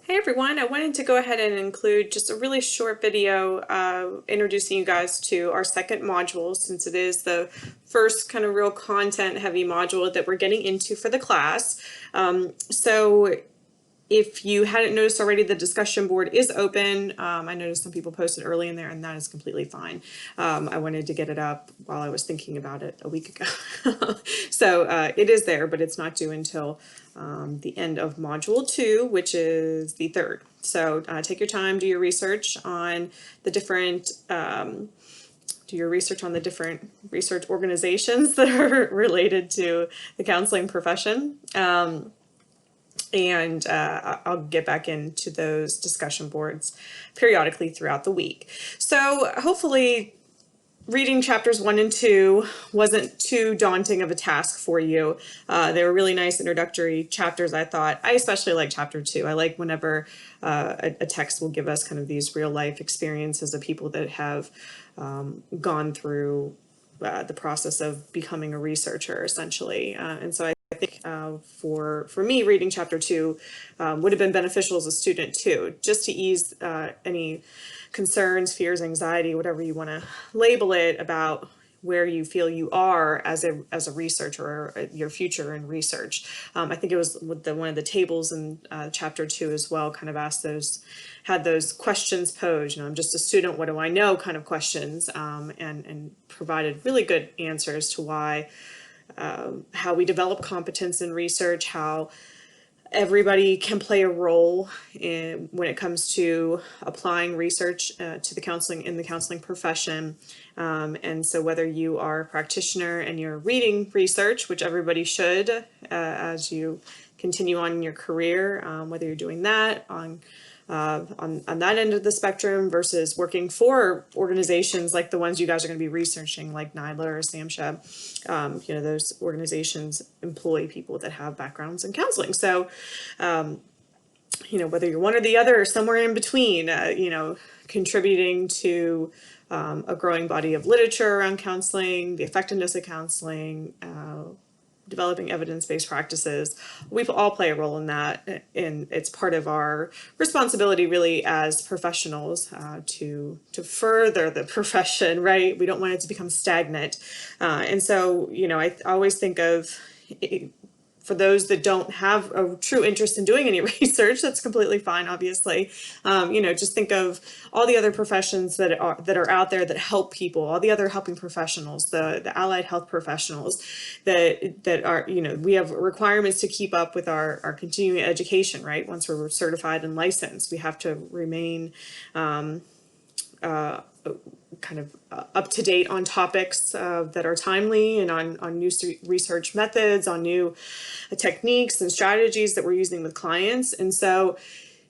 Hey everyone, I wanted to go ahead and include just a really short video introducing you guys to our second module, since it is the first kind of real content heavy module that we're getting into for the class. So if you hadn't noticed already, the discussion board is open. I noticed some people posted early in there, and that is completely fine. I wanted to get it up while I was thinking about it a week ago. So it is there, but it's not due until the end of module 2, which is the third. So take your time, do your research on the different research organizations that are related to the counseling profession. And I'll get back into those discussion boards periodically throughout the week. So hopefully reading chapters 1 and 2 wasn't too daunting of a task for you. They were really nice introductory chapters, I thought. I especially like chapter 2. I like whenever a text will give us kind of these real life experiences of people that have gone through the process of becoming a researcher, essentially. And so I think for me, reading chapter 2 would have been beneficial as a student too, just to ease any concerns, fears, anxiety, whatever you want to label it, about where you feel you are as a researcher, or your future in research. I think it was with one of the tables in chapter 2 as well, kind of had those questions posed. I'm just a student, what do I know, kind of questions, and provided really good answers to why, how we develop competence in research, how everybody can play a role when it comes to applying research to the counseling profession. And so whether you are a practitioner and you're reading research, which everybody should as you continue on in your career, whether you're doing that on that end of the spectrum versus working for organizations like the ones you guys are going to be researching, like NILA or SAMHSA. Those organizations employ people that have backgrounds in counseling. So, whether you're one or the other or somewhere in between, contributing to a growing body of literature around counseling, the effectiveness of counseling, developing evidence-based practices. We all play a role in that, and it's part of our responsibility really as professionals to further the profession, right? We don't want it to become stagnant. And so, I always think of, for those that don't have a true interest in doing any research, that's completely fine, obviously. Just think of all the other professions that are out there that help people, all the other helping professionals, the allied health professionals that are, we have requirements to keep up with our continuing education, right? Once we're certified and licensed, we have to remain kind of up to date on topics that are timely, and on new research methods, on new techniques and strategies that we're using with clients. And so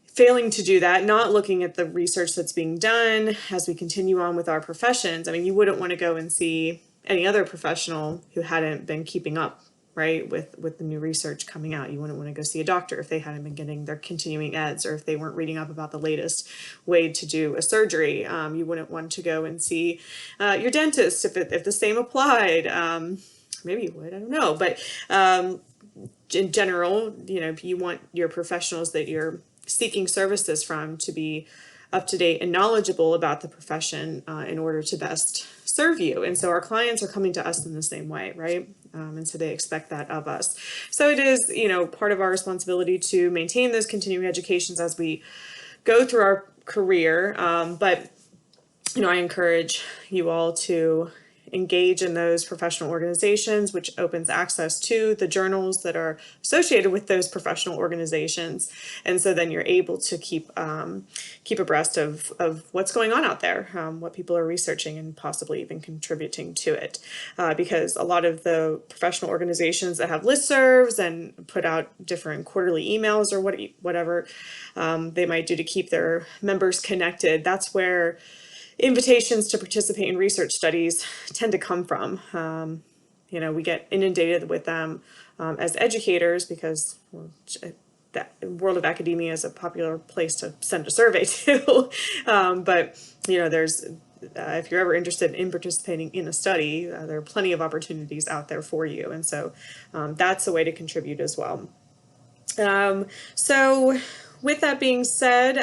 failing to do that, not looking at the research that's being done as we continue on with our professions. I mean, you wouldn't want to go and see any other professional who hadn't been keeping up, right, with the new research coming out. You wouldn't want to go see a doctor if they hadn't been getting their continuing eds, or if they weren't reading up about the latest way to do a surgery. You wouldn't want to go and see your dentist if the same applied. Maybe you would, I don't know. But in general, you want your professionals that you're seeking services from to be up to date and knowledgeable about the profession in order to best serve you. And so our clients are coming to us in the same way, right? And so they expect that of us. So it is, part of our responsibility to maintain those continuing educations as we go through our career. But, I encourage you all to engage in those professional organizations, which opens access to the journals that are associated with those professional organizations. And so then you're able to keep abreast of what's going on out there, what people are researching, and possibly even contributing to it. Because a lot of the professional organizations that have listservs and put out different quarterly emails or whatever they might do to keep their members connected, that's where invitations to participate in research studies tend to come from. We get inundated with them as educators, because the world of academia is a popular place to send a survey to. But there's if you're ever interested in participating in a study, there are plenty of opportunities out there for you, and so that's a way to contribute as well. So with that being said,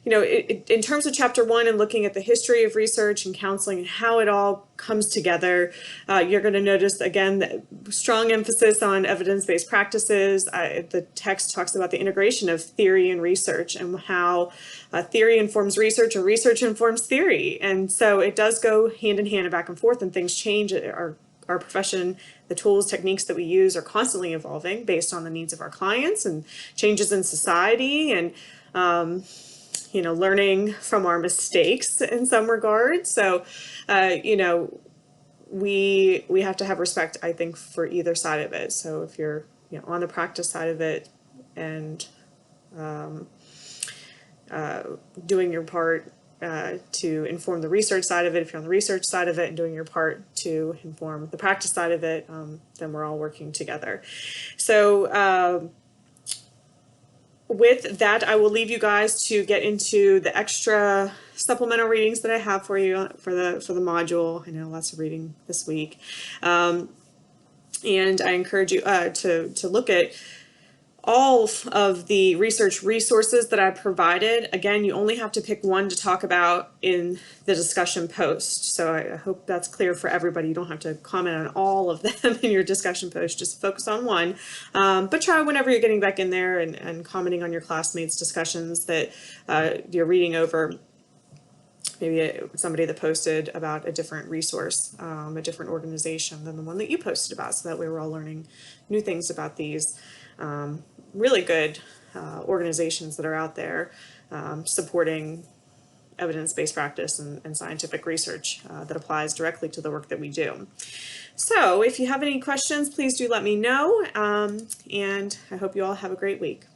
in terms of chapter 1 and looking at the history of research and counseling and how it all comes together, you're going to notice, again, the strong emphasis on evidence-based practices. The text talks about the integration of theory and research and how theory informs research or research informs theory. And so it does go hand in hand and back and forth, and things change. Our profession, the tools, techniques that we use are constantly evolving based on the needs of our clients and changes in society, and learning from our mistakes in some regards. So, we have to have respect, I think, for either side of it. So if you're on the practice side of it and doing your part to inform the research side of it, if you're on the research side of it and doing your part to inform the practice side of it, then we're all working together. So with that, I will leave you guys to get into the extra supplemental readings that I have for you for the module. I know lots of reading this week, and I encourage you to look at all of the research resources that I provided. Again, you only have to pick one to talk about in the discussion post. So I hope that's clear for everybody. You don't have to comment on all of them in your discussion post, just focus on one. But try whenever you're getting back in there and commenting on your classmates' discussions that you're reading over. Maybe somebody that posted about a different resource, a different organization than the one that you posted about, so that way we're all learning new things about these really good organizations that are out there supporting evidence-based practice and scientific research that applies directly to the work that we do. So if you have any questions, please do let me know, and I hope you all have a great week.